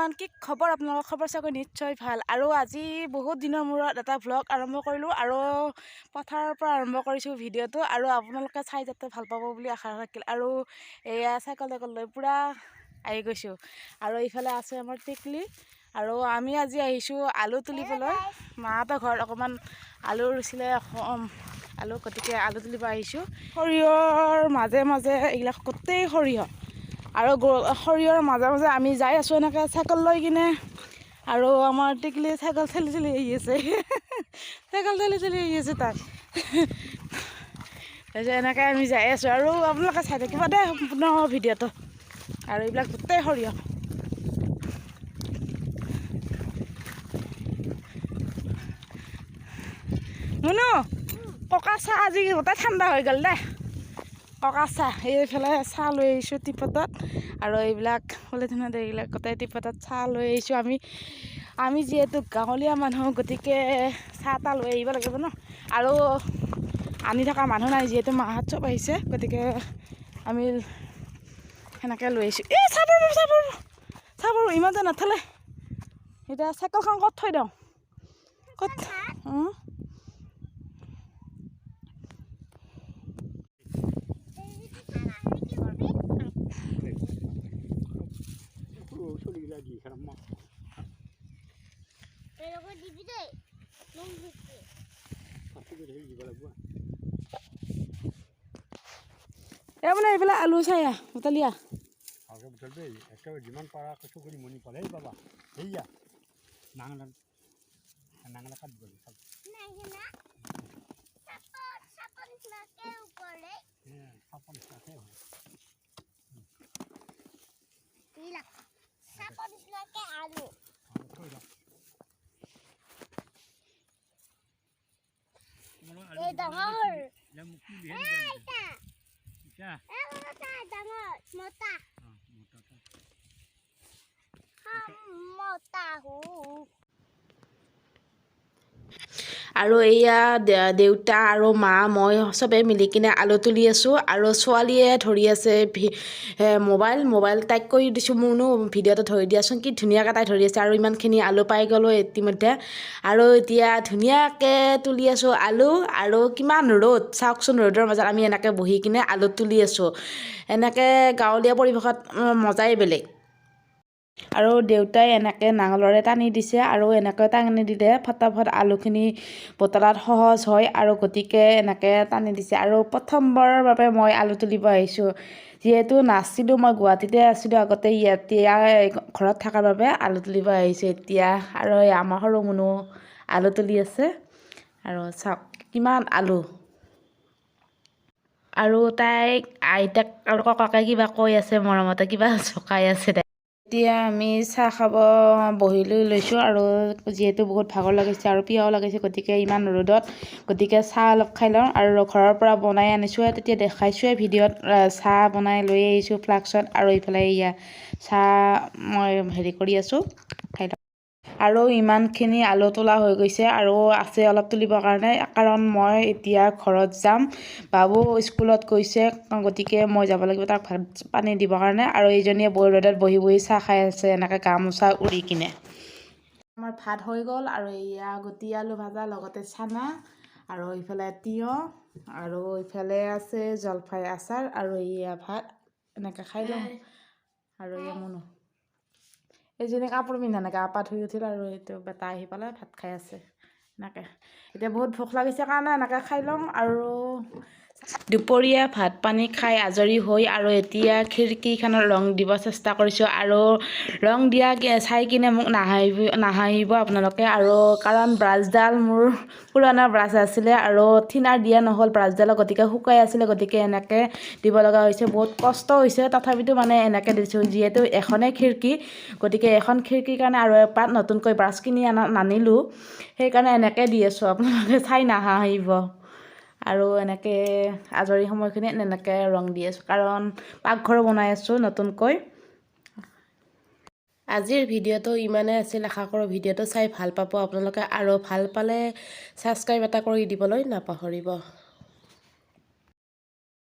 everyone কি খবৰ আপোনালোকৰ খবৰ চাগৈ নিশ্চয় ভাল আৰু আজি বহুত দিনৰ মূৰত এটা ভ্লগ আৰম্ভ কৰিলোঁ আৰু পথাৰৰ পৰা আৰম্ভ কৰিছোঁ ভিডিঅ'টো আৰু আপোনালোকে চাই যাতে ভাল পাব বুলি আশা থাকিল আৰু এয়া চাইকেল লৈ পূৰা আহি গৈছোঁ আৰু এইফালে আছে আমাৰ টিকলি আৰু আমি আজি আহিছোঁ আলু তুলিবলৈ মাহঁতৰ ঘৰত অকণমান আলু ৰুইছিলে আলু গতিকে আলু তুলিব আহিছোঁ সৰিয়হৰ মাজে মাজে এইবিলাক গোটেই সৰিয়হ আৰু সৰিয়হৰ মাজে মাজে আমি যাই আছোঁ এনেকৈ চাইকেল লৈ কিনে আৰু আমাৰ টিকলি চাইকেল ঠেলি ঠেলি আহি আছে চাইকেল ঠেলি ঠেলি আহি আছে তাই তাৰপিছত এনেকৈ আমি যাই আছোঁ আৰু আপোনালোকে চাই থাকিব দেই সম্পূৰ্ণ ভিডিঅ'টো আৰু এইবিলাক গোটেই সৰিয়হ মুনু ককা চাহ আজি গোটেই ঠাণ্ডা হৈ গ'ল দে ককা চাহ এইফালে চাহ লৈ আহিছোঁ টিপটত আৰু এইবিলাক পলিথিনত এইবিলাক গোটেই টিপটত চাহ লৈ আহিছোঁ আমি যিহেতু গাঁৱলীয়া মানুহ গতিকে চাহ তাহ লৈ আহিব লাগিব ন আৰু আনি থকা মানুহ নাই যিহেতু মাহঁত চব আহিছে গতিকে আমি সেনেকৈ লৈ আহিছোঁ এই চাহ ইমান যে নাথালে এতিয়া চাইকেলখন ক'ত থৈ দিওঁ ক'ত মানে এইফালে আলু চাই বুটলিয়া ভালকৈ বুটলবি একেবাৰে যিমান পাৰা কচু কৰি মনি পালে সেই পাবা সেয়া নাঙলা কাট গ'ল আৰু এয়া দেউতা আৰু মা মই চবেই মিলি কিনে আলু তুলি আছোঁ আৰু ছোৱালীয়ে ধৰি আছে মোবাইল তাইক কৈ দিছোঁ মোৰনো ভিডিঅ'টো ধৰি দিয়াচোন কি ধুনীয়াকৈ তাই ধৰি আছে আৰু ইমানখিনি আলু পাই গ'লোঁ ইতিমধ্যে আৰু এতিয়া ধুনীয়াকৈ তুলি আছোঁ আলু আৰু কিমান ৰ'দ চাওকচোন ৰ'দৰ মাজত আমি এনেকৈ বহি কিনে আলু তুলি আছোঁ এনেকৈ গাঁৱলীয়া পৰিৱেশত মজাই বেলেগ আৰু দেউতাই এনেকৈ নাঙলৰে টানি দিছে আৰু এনেকৈ টানি দিলে ফটাফট আলুখিনি বতলাত সহজ হয় আৰু গতিকে এনেকৈ টানি দিছে আৰু প্ৰথমবাৰৰ বাবে মই আলু তুলিব আহিছোঁ যিহেতু নাছিলোঁ মই গুৱাহাটীতে আছিলোঁ আগতে এতিয়া ঘৰত থকাৰ বাবে আলু তুলিব আহিছোঁ এতিয়া আৰু আমাৰ সৰু মুনু আলু তুলি আছে আৰু চাওক কিমান আলু আৰু তাইক আইতাক আৰু ককাকে কিবা কৈ আছে মৰমতে কিবা জোকাই আছে এতিয়া আমি চাহ খাব বহি লৈছোঁ আৰু যিহেতু বহুত ভাগৰ লাগিছে আৰু পিয়াও লাগিছে গতিকে ইমান ৰ'দত গতিকে চাহ অলপ খাই লওঁ আৰু ঘৰৰ পৰা বনাই আনিছোঁ তেতিয়া দেখাইছোঁৱে ভিডিঅ'ত চাহ বনাই লৈ আহিছোঁ ফ্লাক্সত আৰু এইফালে এয়া চাহ মই হেৰি কৰি আছোঁ খাই লওঁ আৰু ইমানখিনি আলু তোলা হৈ গৈছে আৰু আছে অলপ তুলিবৰ কাৰণে কাৰণ মই এতিয়া ঘৰত যাম বাবু স্কুলত গৈছে গতিকে মই যাব লাগিব তাক ভাত পানী দিবৰ কাৰণে আৰু এইজনীয়ে ৰ'দত বহি বহি চাহ খাই আছে এনেকৈ গামোচা উৰি কিনে আমাৰ ভাত হৈ গ'ল আৰু এয়া গুটি আলু ভাজা লগতে চানা আৰু ইফালে তিয়ঁহ আৰু ইফালে আছে জলফাই আচাৰ আৰু এয়া ভাত এনেকৈ খাই লওঁ আৰু এয়া মুনু এইজনী কাপোৰ পিন্ধা নাই গা পা ধুই উঠিল আৰু এইটো বেটা আহি পালে ভাত খাই আছে এনেকৈ এতিয়া বহুত ভোক লাগিছে কাৰণে এনেকৈ খাই লওঁ আৰু দুপৰীয়া ভাত পানী খাই আজৰি হৈ আৰু এতিয়া খিৰিকীখনত ৰং দিব চেষ্টা কৰিছোঁ আৰু ৰং দিয়া চাই কিনে মোক নাহাঁহিব আপোনালোকে আৰু কাৰণ ব্ৰাছডাল মোৰ পুৰণা ব্ৰাছ আছিলে আৰু থিনাৰ দিয়া নহ'ল ব্ৰাছডালত গতিকে শুকাই আছিলে গতিকে এনেকৈ দিব লগা হৈছে বহুত কষ্ট হৈছে তথাপিতো মানে এনেকৈ দিছোঁ যিহেতু এখনেই খিৰিকী গতিকে এখন খিৰিকীৰ কাৰণে আৰু এপাত নতুনকৈ ব্ৰাছ কিনি নানিলোঁ সেইকাৰণে এনেকৈ দি আছোঁ আপোনালোকে চাই নাহাঁহিব আৰু এনেকৈ আজৰি সময়খিনি এনেকৈ ৰং দি আছোঁ কাৰণ পাকঘৰ বনাই আছোঁ নতুনকৈ আজিৰ ভিডিঅ'টো ইমানেই আছিল আশা কৰোঁ ভিডিঅ'টো চাই ভাল পাব আপোনালোকে আৰু ভাল পালে ছাবস্ক্ৰাইব এটা কৰি দিবলৈ নাপাহৰিব